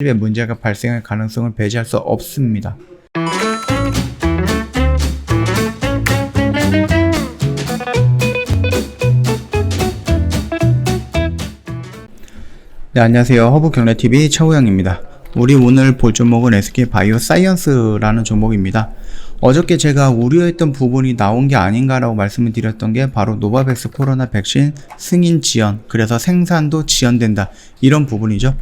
수집에 문제가 발생할 가능성을 배제할 수 없습니다. 네, 안녕하세요. 허브경례TV 최호영입니다. 우리 오늘 볼 종목은 SK바이오사이언스라는 종목입니다. 어저께 제가 우려했던 부분이 나온 게 아닌가라고 말씀을 드렸던 게 바로 노바백스 코로나 백신 승인 지연, 그래서 생산도 지연된다, 이런 부분이죠.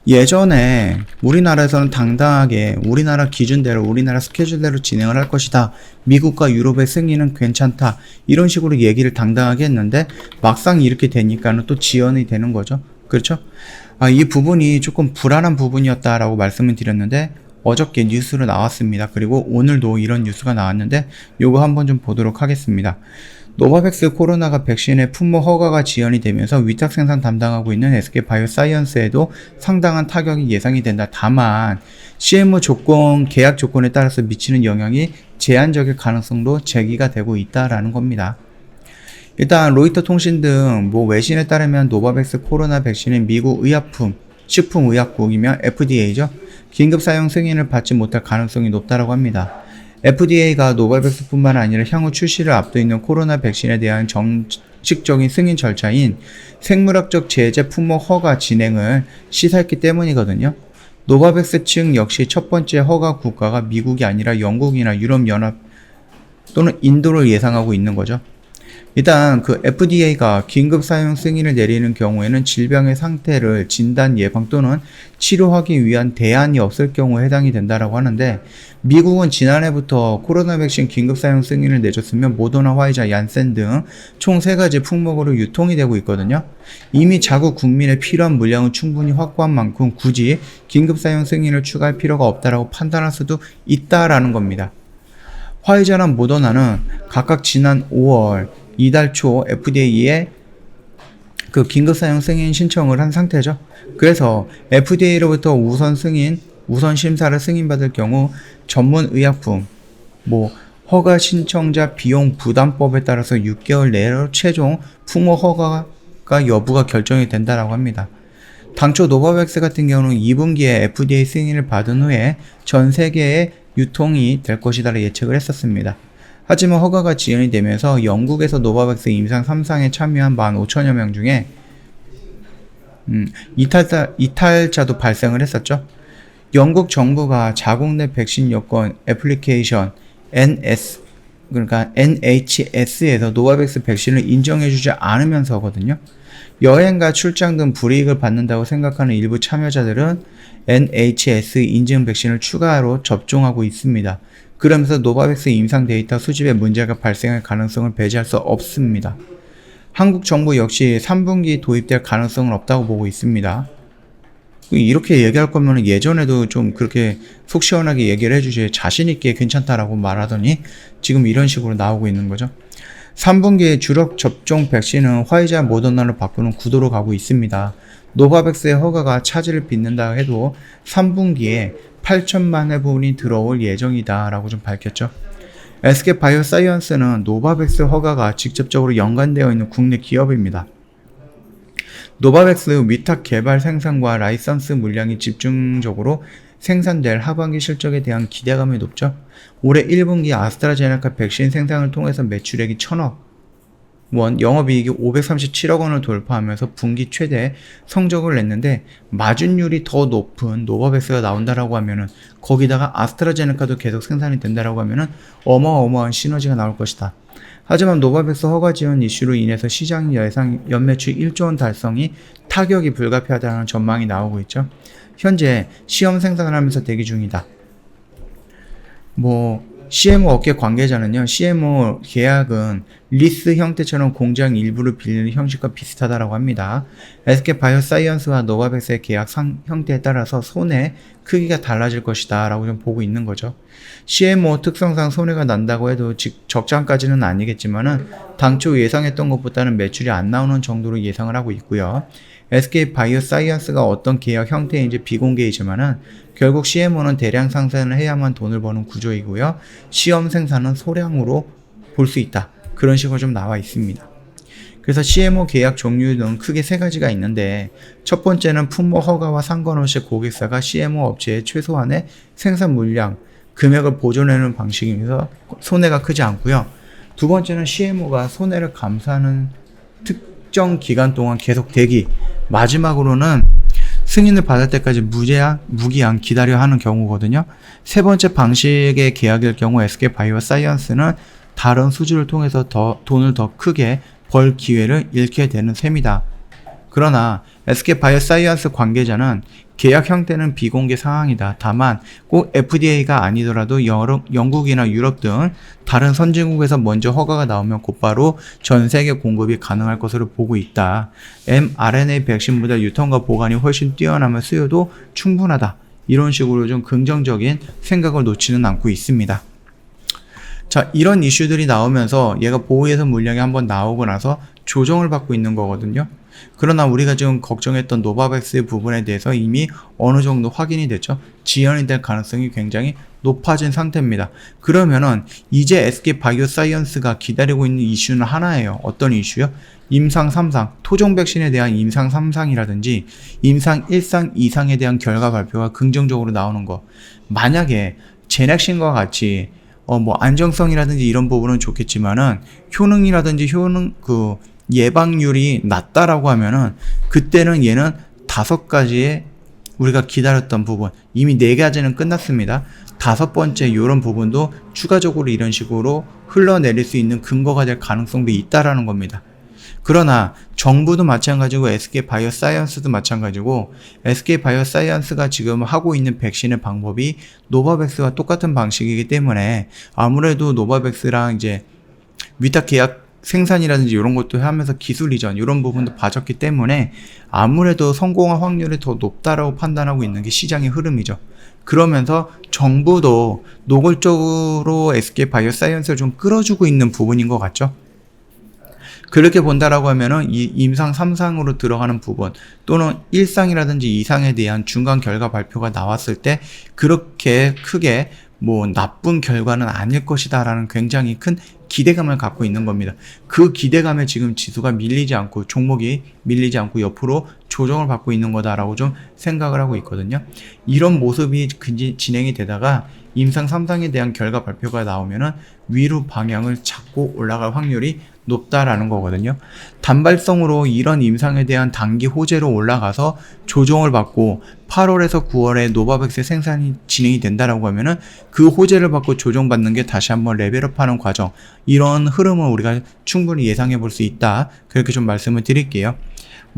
예전에 우리나라에서는 당당하게 우리나라 기준대로 우리나라 스케줄대로 진행을 할 것이다, 미국과 유럽의 승인은 괜찮다, 이런 식으로 얘기를 당당하게 했는데 막상 이렇게 되니까는 또 지연이 되는 거죠. 그렇죠? 이 부분이 조금 불안한 부분이었다라고 말씀을 드렸는데 어저께 뉴스로 나왔습니다. 그리고 오늘도 이런 뉴스가 나왔는데 요거 한번 좀 보도록 하겠습니다. 노바백스 코로나가 백신의 품목 허가가 지연이 되면서 위탁 생산 담당하고 있는 SK바이오사이언스에도 상당한 타격이 예상이 된다. 다만 CMO 계약 조건에 따라서 미치는 영향이 제한적일 가능성도 제기가 되고 있다라는 겁니다. 일단 로이터 통신 등 외신에 따르면 노바백스 코로나 백신은 미국 식품의약국이면 FDA죠. 긴급 사용 승인을 받지 못할 가능성이 높다고 합니다. FDA가 노바백스뿐만 아니라 향후 출시를 앞두고 있는 코로나 백신에 대한 정식적인 승인 절차인 생물학적 제재 품목 허가 진행을 시사했기 때문이거든요. 노바백스 측 역시 첫 번째 허가 국가가 미국이 아니라 영국이나 유럽연합 또는 인도를 예상하고 있는 거죠. 일단 FDA가 긴급 사용 승인을 내리는 경우에는 질병의 상태를 진단 예방 또는 치료하기 위한 대안이 없을 경우에 해당이 된다라고 하는데, 미국은 지난해부터 코로나 백신 긴급 사용 승인을 내줬으며 모더나, 화이자, 얀센 등 총 3가지 품목으로 유통이 되고 있거든요. 이미 자국 국민의 필요한 물량은 충분히 확보한 만큼 굳이 긴급 사용 승인을 추가할 필요가 없다라고 판단할 수도 있다라는 겁니다. 화이자나 모더나는 각각 지난 5월 이달 초 FDA에 긴급 사용 승인 신청을 한 상태죠. 그래서 FDA로부터 우선 심사를 승인받을 경우 전문 의약품, 허가 신청자 비용 부담법에 따라서 6개월 내로 최종 품목 허가가 여부가 결정이 된다라고 합니다. 당초 노바백스 같은 경우는 2분기에 FDA 승인을 받은 후에 전 세계에 유통이 될 것이다 예측을 했었습니다. 하지만 허가가 지연이 되면서 영국에서 노바백스 임상 3상에 참여한 15,000여 명 중에 이탈자도 발생을 했었죠. 영국 정부가 자국 내 백신 여권 애플리케이션 NHS에서 노바백스 백신을 인정해주지 않으면서거든요. 여행과 출장 등 불이익을 받는다고 생각하는 일부 참여자들은 NHS 인증 백신을 추가로 접종하고 있습니다. 그러면서 노바백스 임상 데이터 수집에 문제가 발생할 가능성을 배제할 수 없습니다. 한국 정부 역시 3분기 도입될 가능성은 없다고 보고 있습니다. 이렇게 얘기할 거면 예전에도 좀 그렇게 속 시원하게 얘기를 해주셔야 자신있게 괜찮다라고 말하더니 지금 이런 식으로 나오고 있는 거죠. 3분기에 주력 접종 백신은 화이자, 모더나를 바꾸는 구도로 가고 있습니다. 노바백스의 허가가 차질을 빚는다 해도 3분기에 8천만 회분이 들어올 예정이다 라고 좀 밝혔죠. SK바이오사이언스는 노바백스 허가가 직접적으로 연관되어 있는 국내 기업입니다. 노바백스 위탁 개발 생산과 라이선스 물량이 집중적으로 생산될 하반기 실적에 대한 기대감이 높죠. 올해 1분기 아스트라제네카 백신 생산을 통해서 매출액이 1,000억 원, 영업이익이 537억 원을 돌파하면서 분기 최대 성적을 냈는데, 마진율이 더 높은 노바백스가 나온다라고 하면은, 거기다가 아스트라제네카도 계속 생산이 된다라고 하면은 어마어마한 시너지가 나올 것이다. 하지만 노바백스 허가 지원 이슈로 인해서 시장 예상 연매출 1조 원 달성이 타격이 불가피하다는 전망이 나오고 있죠. 현재 시험 생산을 하면서 대기 중이다. CMO 업계 관계자는요, CMO 계약은 리스 형태처럼 공장 일부를 빌리는 형식과 비슷하다고 합니다. SK바이오사이언스와 노바백스의 계약 형태에 따라서 손해 크기가 달라질 것이다 라고 좀 보고 있는 거죠. CMO 특성상 손해가 난다고 해도 적장까지는 아니겠지만은 당초 예상했던 것보다는 매출이 안 나오는 정도로 예상을 하고 있고요. SK바이오사이언스가 어떤 계약 형태인지 비공개이지만은 결국 CMO는 대량 생산을 해야만 돈을 버는 구조이고요. 시험 생산은 소량으로 볼 수 있다. 그런 식으로 좀 나와 있습니다. 그래서 CMO 계약 종류는 크게 세 가지가 있는데, 첫 번째는 품목 허가와 상관없이 고객사가 CMO 업체에 최소한의 생산 물량, 금액을 보존하는 방식이면서 손해가 크지 않고요. 두 번째는 CMO가 손해를 감수하는 특정 기간 동안 계속 대기, 마지막으로는 승인을 받을 때까지 무기한 기다려 하는 경우거든요. 세 번째 방식의 계약일 경우 SK바이오사이언스는 다른 수주를 통해서 돈을 더 크게 벌 기회를 잃게 되는 셈이다. 그러나 SK바이오사이언스 관계자는 계약 형태는 비공개 상황이다. 다만 꼭 FDA가 아니더라도 영국이나 유럽 등 다른 선진국에서 먼저 허가가 나오면 곧바로 전 세계 공급이 가능할 것으로 보고 있다. mRNA 백신보다 유통과 보관이 훨씬 뛰어나면 수요도 충분하다. 이런 식으로 좀 긍정적인 생각을 놓지는 않고 있습니다. 자, 이런 이슈들이 나오면서 얘가 보호예선 물량이 한번 나오고 나서 조정을 받고 있는 거거든요. 그러나 우리가 지금 걱정했던 노바백스의 부분에 대해서 이미 어느 정도 확인이 됐죠. 지연이 될 가능성이 굉장히 높아진 상태입니다. 그러면은 이제 SK바이오사이언스가 기다리고 있는 이슈는 하나예요. 어떤 이슈요? 임상 3상, 토종 백신에 대한 임상 3상이라든지 임상 1상, 2상에 대한 결과 발표가 긍정적으로 나오는 거. 만약에 제넥신과 같이 안정성이라든지 이런 부분은 좋겠지만은 효능이라든지 예방률이 낮다라고 하면은 그때는 얘는 5가지의 우리가 기다렸던 부분, 이미 4가지는 끝났습니다. 5번째 이런 부분도 추가적으로 이런 식으로 흘러내릴 수 있는 근거가 될 가능성도 있다라는 겁니다. 그러나 정부도 마찬가지고 SK바이오사이언스도 마찬가지고 SK바이오사이언스가 지금 하고 있는 백신의 방법이 노바백스와 똑같은 방식이기 때문에 아무래도 노바백스랑 이제 위탁 계약 생산이라든지 이런 것도 하면서 기술 이전 이런 부분도 봐줬기 때문에 아무래도 성공할 확률이 더 높다라고 판단하고 있는 게 시장의 흐름이죠. 그러면서 정부도 노골적으로 SK바이오사이언스를 좀 끌어주고 있는 부분인 것 같죠. 그렇게 본다라고 하면은 이 임상 3상으로 들어가는 부분 또는 1상이라든지 2상에 대한 중간 결과 발표가 나왔을 때 그렇게 크게 나쁜 결과는 아닐 것이다 라는 굉장히 큰 기대감을 갖고 있는 겁니다. 그 기대감에 지금 지수가 종목이 밀리지 않고 옆으로 조정을 받고 있는 거다라고 좀 생각을 하고 있거든요. 이런 모습이 진행이 되다가 임상 3상에 대한 결과 발표가 나오면은 위로 방향을 잡고 올라갈 확률이 높다라는 거거든요. 단발성으로 이런 임상에 대한 단기 호재로 올라가서 조정을 받고 8월에서 9월에 노바백스 생산이 진행이 된다라고 하면은 그 호재를 받고 조정받는 게 다시 한번 레벨업하는 과정, 이런 흐름을 우리가 충분히 예상해 볼 수 있다. 그렇게 좀 말씀을 드릴게요.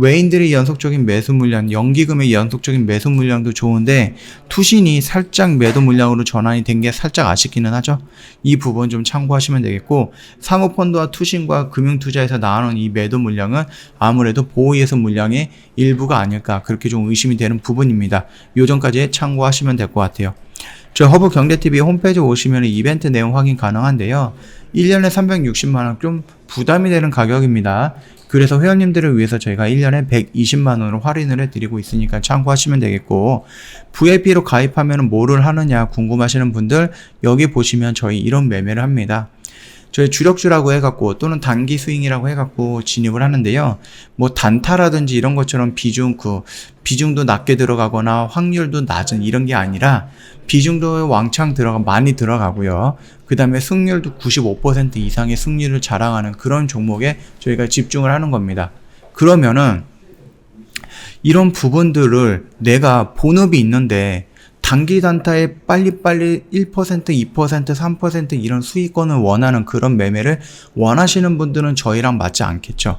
외인들의 연속적인 매수 물량, 연기금의 연속적인 매수 물량도 좋은데 투신이 살짝 매도 물량으로 전환이 된 게 살짝 아쉽기는 하죠. 이 부분 좀 참고하시면 되겠고, 사모펀드와 투신과 금융투자에서 나오는 이 매도 물량은 아무래도 보호예선 물량의 일부가 아닐까, 그렇게 좀 의심이 되는 부분입니다. 요점까지 참고하시면 될 것 같아요. 저희 허브경제TV 홈페이지 오시면 이벤트 내용 확인 가능한데요. 1년에 360만원 좀 부담이 되는 가격입니다. 그래서 회원님들을 위해서 저희가 1년에 120만원을 할인을 해드리고 있으니까 참고하시면 되겠고, VIP로 가입하면 뭐를 하느냐 궁금하시는 분들 여기 보시면 저희 이런 매매를 합니다. 저희 주력주라고 해갖고 또는 단기 스윙이라고 해갖고 진입을 하는데요. 단타라든지 이런 것처럼 비중도 낮게 들어가거나 확률도 낮은 이런 게 아니라 비중도 왕창 많이 들어가고요. 그 다음에 승률도 95% 이상의 승률을 자랑하는 그런 종목에 저희가 집중을 하는 겁니다. 그러면은 이런 부분들을 내가 본업이 있는데 단기 단타에 빨리빨리 1%, 2%, 3% 이런 수익권을 원하는 그런 매매를 원하시는 분들은 저희랑 맞지 않겠죠.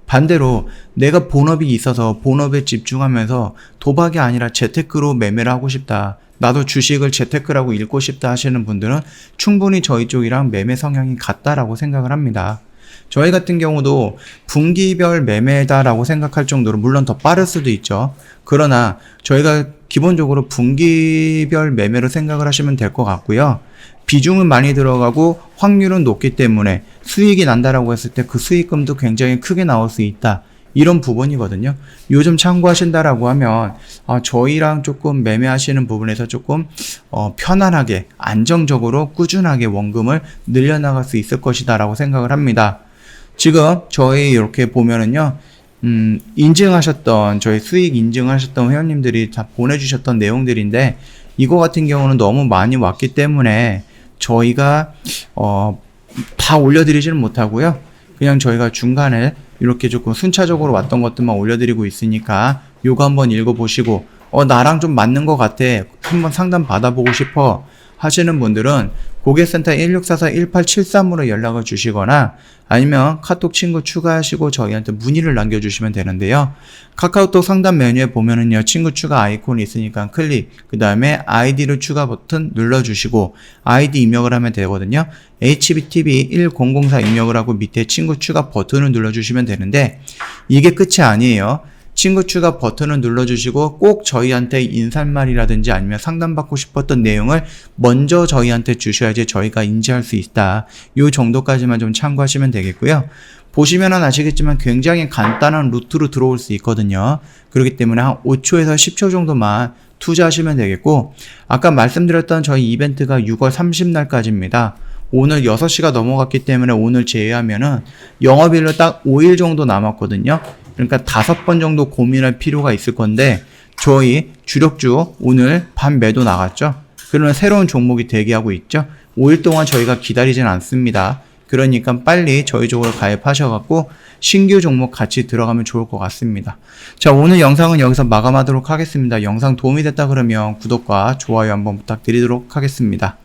반대로 내가 본업이 있어서 본업에 집중하면서 도박이 아니라 재테크로 매매를 하고 싶다, 나도 주식을 재테크라고 읽고 싶다 하시는 분들은 충분히 저희 쪽이랑 매매 성향이 같다라고 생각을 합니다. 저희 같은 경우도 분기별 매매다라고 생각할 정도로, 물론 더 빠를 수도 있죠. 그러나 저희가 기본적으로 분기별 매매로 생각을 하시면 될 것 같고요. 비중은 많이 들어가고 확률은 높기 때문에 수익이 난다라고 했을 때 그 수익금도 굉장히 크게 나올 수 있다, 이런 부분이거든요. 요즘 참고하신다라고 하면 저희랑 조금 매매하시는 부분에서 조금 편안하게 안정적으로 꾸준하게 원금을 늘려나갈 수 있을 것이다 라고 생각을 합니다. 지금 저희 이렇게 보면은요, 인증하셨던, 저희 수익 인증하셨던 회원님들이 다 보내주셨던 내용들인데, 이거 같은 경우는 너무 많이 왔기 때문에 저희가, 다 올려드리지는 못하고요. 그냥 저희가 중간에 이렇게 조금 순차적으로 왔던 것들만 올려드리고 있으니까, 요거 한번 읽어보시고, 나랑 좀 맞는 것 같아. 한번 상담 받아보고 싶어. 하시는 분들은 고객센터 1644-1873으로 연락을 주시거나 아니면 카톡 친구 추가하시고 저희한테 문의를 남겨주시면 되는데요. 카카오톡 상담 메뉴에 보면은요, 친구 추가 아이콘이 있으니까 클릭, 그 다음에 아이디를 추가 버튼 눌러주시고 아이디 입력을 하면 되거든요. HBTV1004 입력을 하고 밑에 친구 추가 버튼을 눌러주시면 되는데, 이게 끝이 아니에요. 친구 추가 버튼을 눌러주시고 꼭 저희한테 인사말이라든지 아니면 상담받고 싶었던 내용을 먼저 저희한테 주셔야지 저희가 인지할 수 있다. 요 정도까지만 좀 참고하시면 되겠고요. 보시면은 아시겠지만 굉장히 간단한 루트로 들어올 수 있거든요. 그렇기 때문에 한 5초에서 10초 정도만 투자하시면 되겠고, 아까 말씀드렸던 저희 이벤트가 6월 30날까지입니다. 오늘 6시가 넘어갔기 때문에 오늘 제외하면은 영업일로 딱 5일 정도 남았거든요. 그러니까 5번 정도 고민할 필요가 있을 건데, 저희 주력주 오늘 반 매도 나갔죠. 그러면 새로운 종목이 대기하고 있죠. 5일 동안 저희가 기다리진 않습니다. 그러니까 빨리 저희 쪽으로 가입하셔갖고 신규 종목 같이 들어가면 좋을 것 같습니다. 자, 오늘 영상은 여기서 마감하도록 하겠습니다. 영상 도움이 됐다 그러면 구독과 좋아요 한번 부탁드리도록 하겠습니다.